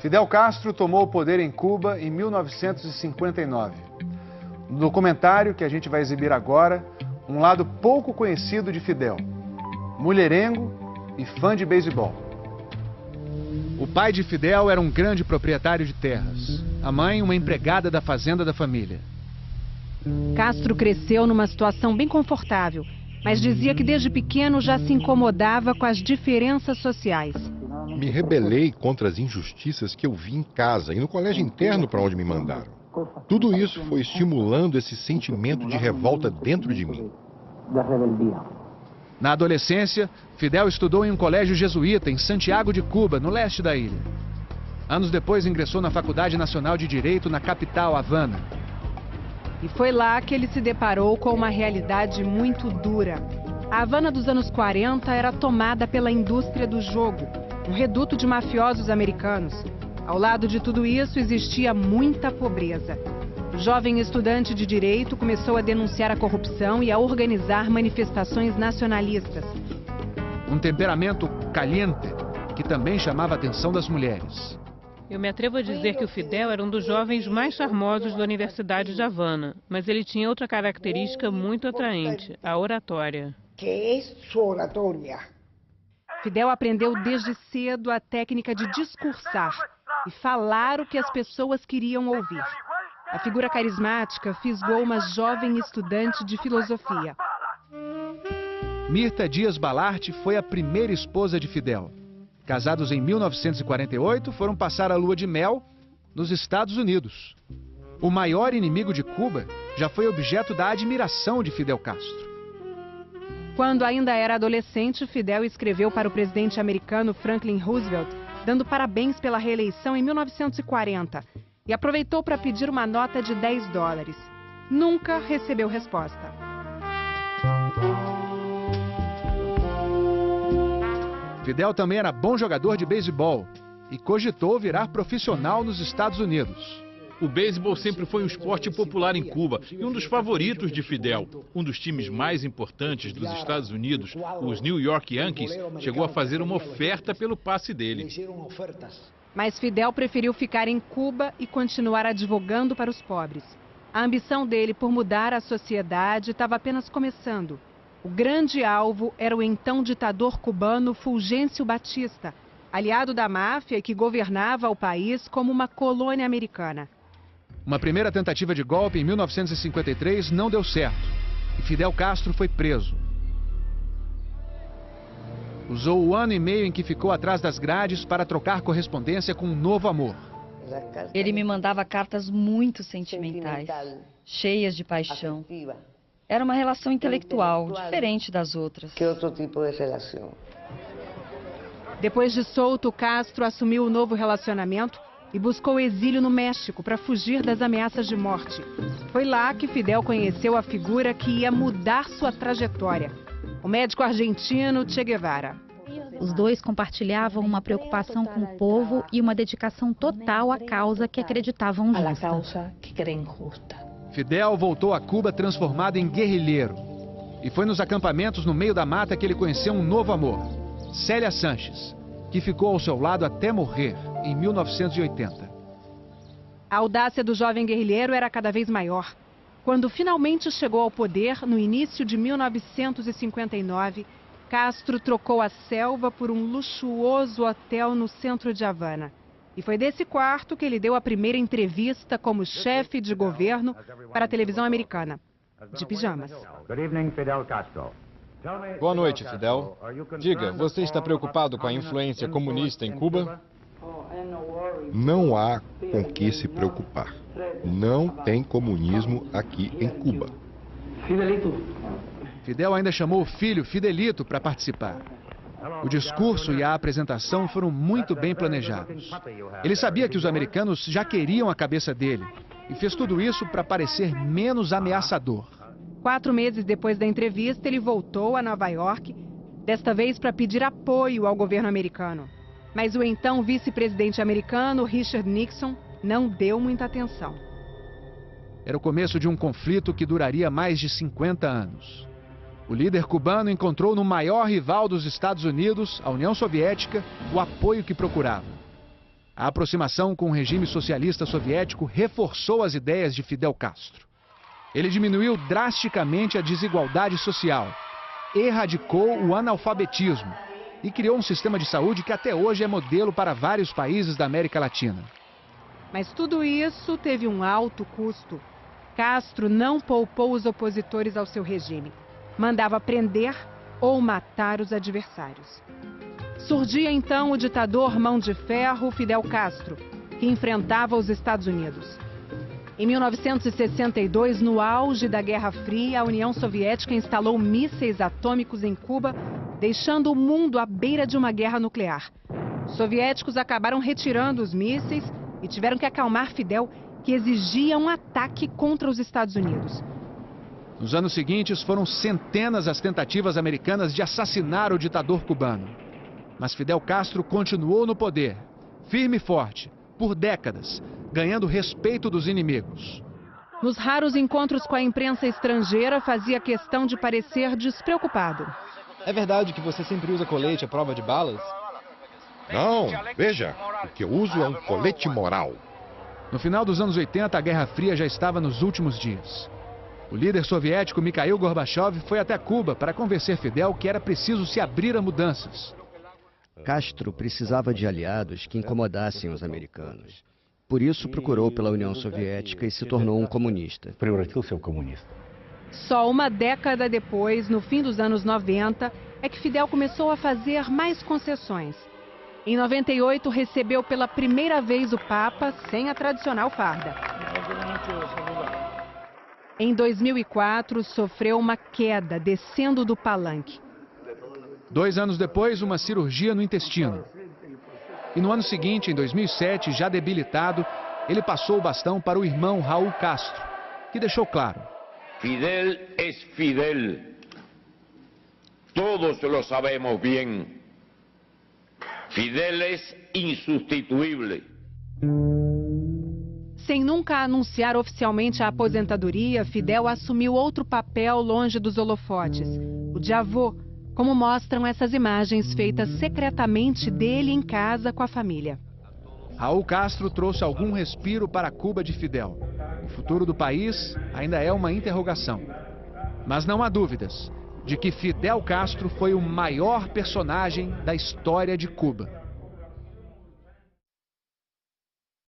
Fidel Castro tomou o poder em Cuba em 1959. No documentário que a gente vai exibir agora, um lado pouco conhecido de Fidel: mulherengo e fã de beisebol. O pai de Fidel era um grande proprietário de terras. A mãe, uma empregada da fazenda da família. Castro cresceu numa situação bem confortável, mas dizia que desde pequeno já se incomodava com as diferenças sociais. Me rebelei contra as injustiças que eu vi em casa e no colégio interno para onde me mandaram. Tudo isso foi estimulando esse sentimento de revolta dentro de mim. Na adolescência, Fidel estudou em um colégio jesuíta em Santiago de Cuba, no leste da ilha. Anos depois ingressou na Faculdade Nacional de Direito na capital, Havana. E foi lá que ele se deparou com uma realidade muito dura. A Havana dos anos 40 era tomada pela indústria do jogo, um reduto de mafiosos americanos. Ao lado de tudo isso, existia muita pobreza. O jovem estudante de direito começou a denunciar a corrupção e a organizar manifestações nacionalistas. Um temperamento caliente que também chamava a atenção das mulheres. Eu me atrevo a dizer que o Fidel era um dos jovens mais charmosos da Universidade de Havana, mas ele tinha outra característica muito atraente: a oratória. Fidel aprendeu desde cedo a técnica de discursar e falar o que as pessoas queriam ouvir. A figura carismática fisgou uma jovem estudante de filosofia. Mirta Dias Balart foi a primeira esposa de Fidel. Casados em 1948, foram passar a lua de mel nos Estados Unidos. O maior inimigo de Cuba já foi objeto da admiração de Fidel Castro. Quando ainda era adolescente, Fidel escreveu para o presidente americano Franklin Roosevelt, dando parabéns pela reeleição em 1940, e aproveitou para pedir uma nota de $10. Nunca recebeu resposta. Fidel também era bom jogador de beisebol e cogitou virar profissional nos Estados Unidos. O beisebol sempre foi um esporte popular em Cuba e um dos favoritos de Fidel. Um dos times mais importantes dos Estados Unidos, os New York Yankees, chegou a fazer uma oferta pelo passe dele. Mas Fidel preferiu ficar em Cuba e continuar advogando para os pobres. A ambição dele por mudar a sociedade estava apenas começando. O grande alvo era o então ditador cubano Fulgêncio Batista, aliado da máfia que governava o país como uma colônia americana. Uma primeira tentativa de golpe em 1953 não deu certo e Fidel Castro foi preso. Usou o ano e meio em que ficou atrás das grades para trocar correspondência com um novo amor. Ele me mandava cartas muito sentimentais, cheias de paixão. Era uma relação intelectual, diferente das outras. Depois de solto, Castro assumiu o novo relacionamento e buscou exílio no México para fugir das ameaças de morte. Foi lá que Fidel conheceu a figura que ia mudar sua trajetória: o médico argentino Che Guevara. Os dois compartilhavam uma preocupação com o povo e uma dedicação total à causa que acreditavam justa. Fidel voltou a Cuba transformado em guerrilheiro. E foi nos acampamentos no meio da mata que ele conheceu um novo amor: Célia Sanches, que ficou ao seu lado até morrer, em 1980. A audácia do jovem guerrilheiro era cada vez maior. Quando finalmente chegou ao poder, no início de 1959, Castro trocou a selva por um luxuoso hotel no centro de Havana. E foi desse quarto que ele deu a primeira entrevista como chefe de governo para a televisão americana, de pijamas. Boa noite, Fidel. Diga, você está preocupado com a influência comunista em Cuba? Não há com que se preocupar. Não tem comunismo aqui em Cuba. Fidel ainda chamou o filho Fidelito para participar. O discurso e a apresentação foram muito bem planejados. Ele sabia que os americanos já queriam a cabeça dele e fez tudo isso para parecer menos ameaçador. 4 meses depois da entrevista, ele voltou a Nova York, desta vez para pedir apoio ao governo americano. Mas o então vice-presidente americano, Richard Nixon, não deu muita atenção. Era o começo de um conflito que duraria mais de 50 anos. O líder cubano encontrou no maior rival dos Estados Unidos, a União Soviética, o apoio que procurava. A aproximação com o regime socialista soviético reforçou as ideias de Fidel Castro. Ele diminuiu drasticamente a desigualdade social, erradicou o analfabetismo e criou um sistema de saúde que até hoje é modelo para vários países da América Latina. Mas tudo isso teve um alto custo. Castro não poupou os opositores ao seu regime. Mandava prender ou matar os adversários. Surgia então o ditador mão de ferro Fidel Castro, que enfrentava os Estados Unidos. Em 1962, no auge da Guerra Fria, a União Soviética instalou mísseis atômicos em Cuba, deixando o mundo à beira de uma guerra nuclear. Os soviéticos acabaram retirando os mísseis e tiveram que acalmar Fidel, que exigia um ataque contra os Estados Unidos. Nos anos seguintes, foram centenas as tentativas americanas de assassinar o ditador cubano. Mas Fidel Castro continuou no poder, firme e forte, por décadas, ganhando respeito dos inimigos. Nos raros encontros com a imprensa estrangeira, fazia questão de parecer despreocupado. É verdade que você sempre usa colete à prova de balas? Não, veja, o que eu uso é um colete moral. No final dos anos 80, a Guerra Fria já estava nos últimos dias. O líder soviético Mikhail Gorbachev foi até Cuba para convencer Fidel que era preciso se abrir a mudanças. Castro precisava de aliados que incomodassem os americanos. Por isso procurou pela União Soviética e se tornou um comunista. Só uma década depois, no fim dos anos 90, é que Fidel começou a fazer mais concessões. Em 98, recebeu pela primeira vez o Papa sem a tradicional farda. Em 2004, sofreu uma queda descendo do palanque. 2 anos depois, uma cirurgia no intestino. E no ano seguinte, em 2007, já debilitado, ele passou o bastão para o irmão Raul Castro, que deixou claro: Fidel é Fidel. Todos lo sabemos bem. Fidel é insubstituível. Sem nunca anunciar oficialmente a aposentadoria, Fidel assumiu outro papel longe dos holofotes, o de avô, como mostram essas imagens feitas secretamente dele em casa com a família. Raul Castro trouxe algum respiro para a Cuba de Fidel. O futuro do país ainda é uma interrogação. Mas não há dúvidas de que Fidel Castro foi o maior personagem da história de Cuba.